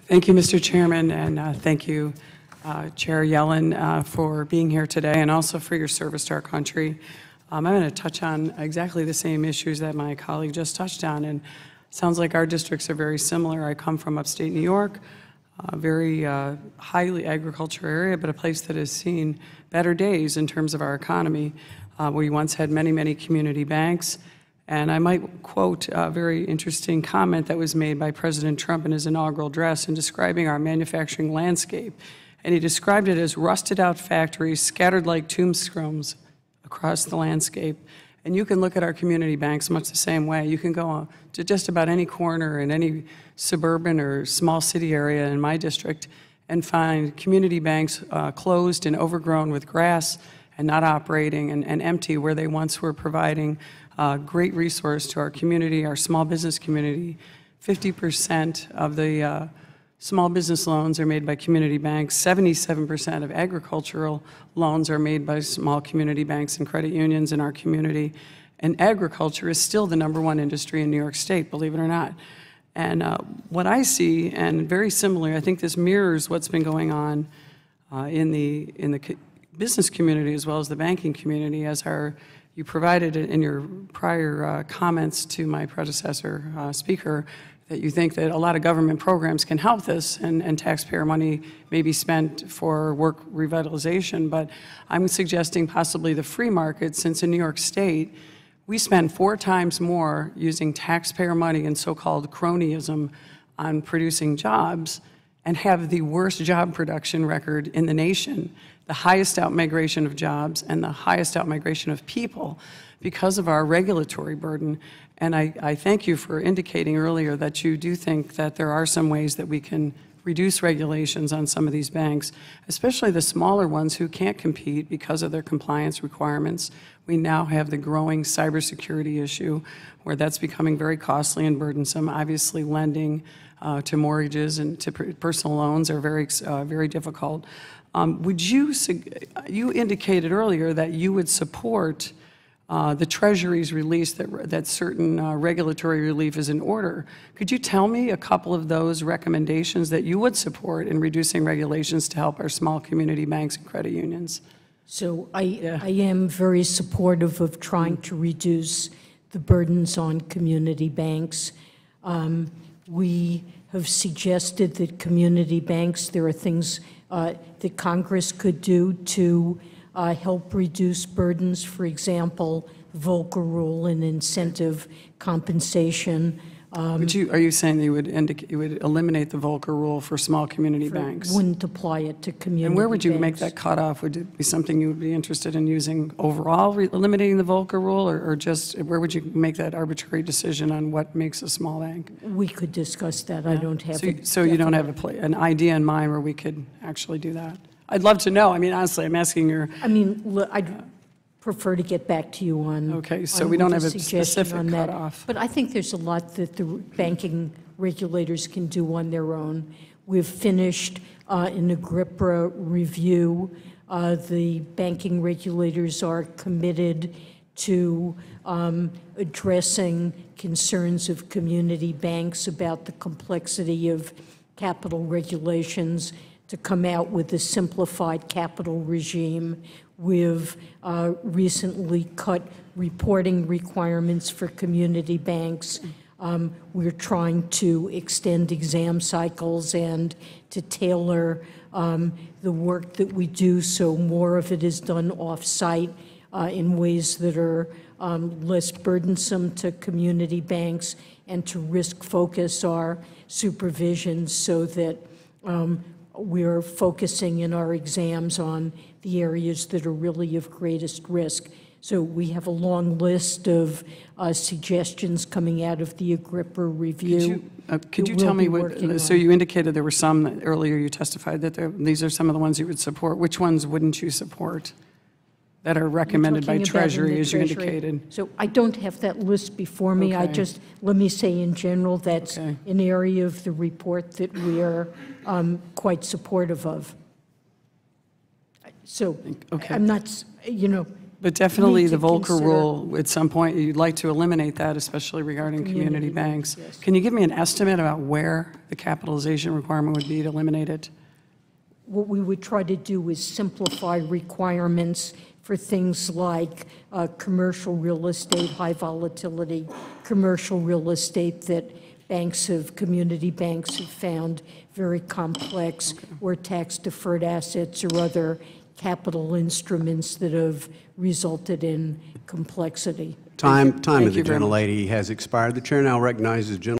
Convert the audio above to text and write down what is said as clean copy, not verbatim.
Thank you, Mr. Chairman, and thank you, Chair Yellin, for being here today and also for your service to our country. I'm going to touch on exactly the same issues that my colleague just touched on, and it sounds like our districts are very similar. I come from upstate New York, a very highly agriculture area, but a place that has seen better days in terms of our economy. We once had many, many community banks. And I might quote a very interesting comment that was made by President Trump in his inaugural address in describing our manufacturing landscape. And he described it as rusted out factories scattered like tombstones across the landscape. And you can look at our community banks much the same way. You can go to just about any corner in any suburban or small city area in my district and find community banks closed and overgrown with grass and not operating and empty where they once were providing great resource to our community, our small business community. 50% of the small business loans are made by community banks. 77% of agricultural loans are made by small community banks and credit unions in our community. And agriculture is still the #1 industry in New York State, believe it or not. And what I see, and very similar, I think this mirrors what's been going on in the business community as well as the banking community, as you provided in your prior comments to my predecessor speaker, that you think that a lot of government programs can help this and taxpayer money may be spent for work revitalization. But I'm suggesting possibly the free market, since in New York State, we spend 4 times more using taxpayer money and so-called cronyism on producing jobs and have the worst job production record in the nation, the highest outmigration of jobs and the highest outmigration of people because of our regulatory burden. And I thank you for indicating earlier that you do think that there are some ways that we can reduce regulations on some of these banks, especially the smaller ones who can't compete because of their compliance requirements. We now have the growing cybersecurity issue where that's becoming very costly and burdensome. Obviously, lending to mortgages and to personal loans are very difficult. You indicated earlier that you would support the Treasury's release that certain regulatory relief is in order. Could you tell me a couple of those recommendations that you would support in reducing regulations to help our small community banks and credit unions? So I am very supportive of trying to reduce the burdens on community banks. We have suggested that community banks, there are things that Congress could do to help reduce burdens. For example, Volcker rule and incentive compensation. Are you saying that you would eliminate the Volcker rule for small community banks? Wouldn't apply it to community banks. And where would you make that cutoff? Would it be something you would be interested in using overall, eliminating the Volcker rule, or just where would you make that arbitrary decision on what makes a small bank? We could discuss that. Yeah. I don't have So you don't have an idea in mind where we could actually do that? I'd love to know. I mean, honestly, I'm asking your... I mean, look, I'd prefer to get back to you on... Okay, so we don't have a specific cutoff. But I think there's a lot that the banking regulators can do on their own. We've finished an AGRIPA review. The banking regulators are committed to addressing concerns of community banks about the complexity of capital regulations, to come out with a simplified capital regime. We've recently cut reporting requirements for community banks. We're trying to extend exam cycles and to tailor the work that we do so more of it is done off-site in ways that are less burdensome to community banks, and to risk focus our supervision so that we're focusing in our exams on the areas that are really of greatest risk. So we have a long list of suggestions coming out of the AGRIPA review. Could you tell me what, so you indicated there were some that earlier you testified that these are some of the ones you would support. Which ones wouldn't you support that are recommended by Treasury, as you indicated? So I don't have that list before me. Okay. Let me say in general, that's an area of the report that we are quite supportive of. So I'm not, But definitely need the to Volcker consider. rule, at some point, you'd like to eliminate that, especially regarding community banks. yes. Can you give me an estimate about where the capitalization requirement would be to eliminate it? What we would try to do is simplify requirements for things like commercial real estate, high volatility, commercial real estate that community banks have found very complex, or tax-deferred assets or other capital instruments that have resulted in complexity. Time Thank of the you very much. gentlelady has expired. The chair now recognizes the gentleman